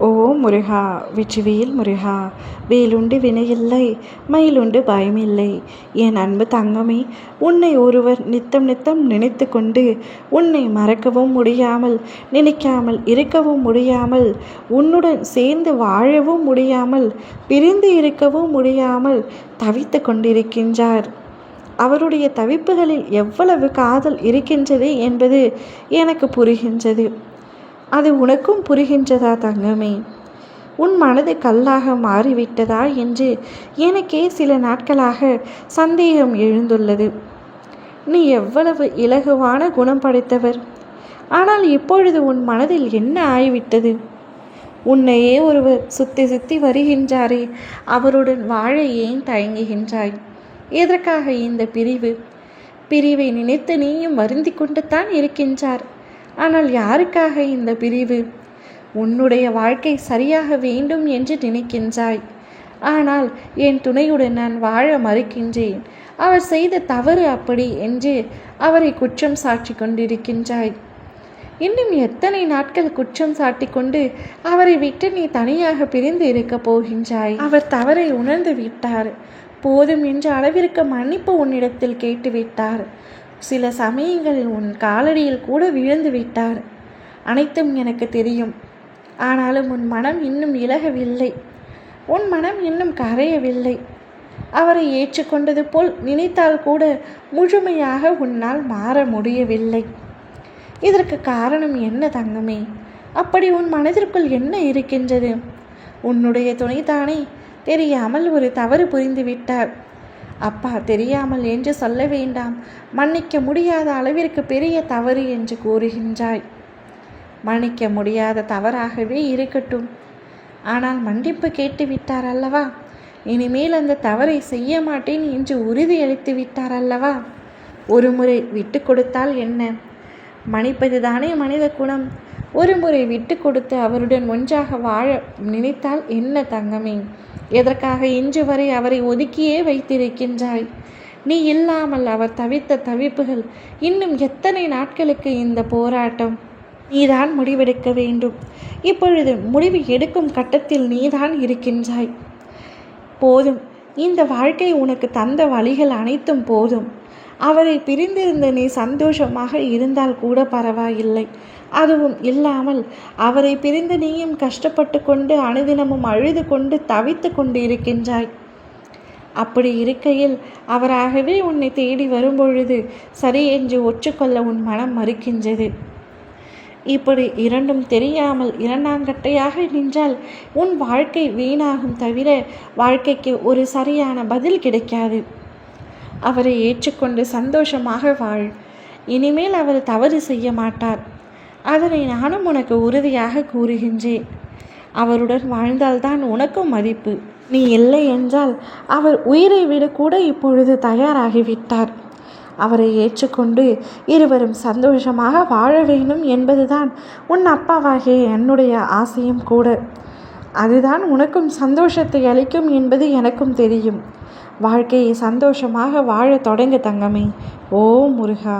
ஓ முருகா, வெற்றிவேல் முருகா, வேலுண்டு வினையில்லை, மயிலுண்டு பயமில்லை. என் அன்பு தங்கமே, உன்னை ஒருவர் நித்தம் நித்தம் நினைத்து கொண்டு உன்னை மறக்கவும் முடியாமல், நினைக்காமல் இருக்கவும் முடியாமல், உன்னுடன் சேர்ந்து வாழவும் முடியாமல், பிரிந்து இருக்கவும் முடியாமல் தவித்து கொண்டிருக்கின்றார். அவருடைய தவிப்புகளில் எவ்வளவு காதல் இருக்கின்றது என்பது எனக்கு புரிகின்றது. அது உனக்கும் புரிகின்றதா தங்கமே? உன் மனது கல்லாக மாறிவிட்டதா என்று எனக்கே சில நாட்களாக சந்தேகம் எழுந்துள்ளது. நீ எவ்வளவு இலகுவான குணம் படைத்தவர், ஆனால் இப்பொழுது உன் மனதில் என்ன ஆகிவிட்டது? உன்னையே ஒருவர் சுத்தி சுத்தி வருகின்றாரே, அவருடன் வாழ ஏன் தயங்குகின்றாய்? எதற்காக இந்த பிரிவை நினைத்து நீயும் வருந்தி கொண்டு தான் இருக்கின்றார். ஆனால் யாருக்காக இந்த பிரிவு? உன்னுடைய வாழ்க்கை சரியாக வேண்டும் என்று நினைக்கின்றாய். ஆனால் என் துணையுடன் நான் வாழ மறுக்கின்றேன், அவர் செய்த தவறு அப்படி என்று அவரை குற்றம் சாட்டி கொண்டிருக்கின்றாய். இன்னும் எத்தனை நாட்கள் குற்றம் சாட்டி கொண்டு அவரை விட்டு நீ தனியாக பிரிந்து இருக்க போகின்றாய்? அவர் தவறை உணர்ந்து விட்டார். போதும் என்ற அளவிற்கு மன்னிப்பு உன்னிடத்தில் கேட்டுவிட்டார். சில சமயங்களில் உன் காலடியில் கூட விழுந்து விட்டார். அனைத்தும் எனக்கு தெரியும். ஆனாலும் உன் மனம் இன்னும் இலகவில்லை. உன் மனம் இன்னும் கரையவில்லை. அவரை ஏற்றுக்கொண்டது போல் நினைத்தால் கூட முழுமையாக உன்னால் மாற முடியவில்லை. இதற்கு காரணம் என்ன தங்கமே? அப்படி உன் மனதிற்குள் என்ன இருக்கின்றது? உன்னுடைய துணைதானே தெரியாமல் ஒரு தவறு புரிந்து விட்டார். அப்பா தெரியாமல் என்று சொல்ல வேண்டாம், மன்னிக்க முடியாத அளவிற்கு பெரிய தவறு என்று கூறுகின்றாய். மன்னிக்க முடியாத தவறாகவே இருக்கட்டும். ஆனால் மன்னிப்பு கேட்டு விட்டார் அல்லவா? இனிமேல் அந்த தவறை செய்ய மாட்டேன் என்று உறுதியளித்து விட்டார் அல்லவா? ஒரு முறை விட்டு கொடுத்தால் என்ன? மன்னிப்பதுதானே மனித குணம். ஒரு முறை விட்டு கொடுத்து அவருடன் ஒன்றாக வாழ நினைத்தால் என்ன தங்கமே? எதற்காக இன்று வரை அவரை ஒதுக்கியே வைத்திருக்கின்றாய்? நீ இல்லாமல் அவர் தவித்த தவிப்புகள் இன்னும் எத்தனை நாட்களுக்கு இந்த போராட்டம்? நீதான் முடிவெடுக்க வேண்டும். இப்பொழுது முடிவு எடுக்கும் கட்டத்தில் நீதான் இருக்கின்றாய். போதும், இந்த வாழ்க்கை உனக்கு தந்த வழிகள் அனைத்தும் போதும். அவரை பிரிந்திருந்த நீ சந்தோஷமாக இருந்தால் கூட பரவாயில்லை. அதுவும் இல்லாமல் அவரை பிரிந்து நீயும் கஷ்டப்பட்டு கொண்டு அனுதினமும் அழுது கொண்டு தவித்து கொண்டு இருக்கின்றாய். அப்படி இருக்கையில் அவராகவே உன்னை தேடி வரும்பொழுது சரி என்று ஒற்றுக்கொள்ள உன் மனம் மறுக்கின்றது. இப்படி இரண்டும் தெரியாமல் இரண்டாங்கட்டையாக நின்றால் உன் வாழ்க்கை வீணாகும் தவிர வாழ்க்கைக்கு ஒரு சரியான பதில் கிடைக்காது. அவரை ஏற்றுக்கொண்டு சந்தோஷமாக வாழ். இனிமேல் அவர் தவறு செய்ய மாட்டார். அதனை நானும் உனக்கு உறுதியாக கூறுகின்றேன். அவருடன் வாழ்ந்தால்தான் உனக்கும் மதிப்பு. நீ இல்லை என்றால் அவர் உயிரை விட கூட இப்பொழுது தயாராகிவிட்டார். அவரை ஏற்றுக்கொண்டு இருவரும் சந்தோஷமாக வாழ வேண்டும் என்பதுதான் உன் அப்பாவாகிய என்னுடைய ஆசையும் கூட. அதுதான் உனக்கும் சந்தோஷத்தை அளிக்கும் என்பது எனக்கும் தெரியும். வாழ்க்கையை சந்தோஷமாக வாழ தொடங்க தங்கமே. ஓ முருகா.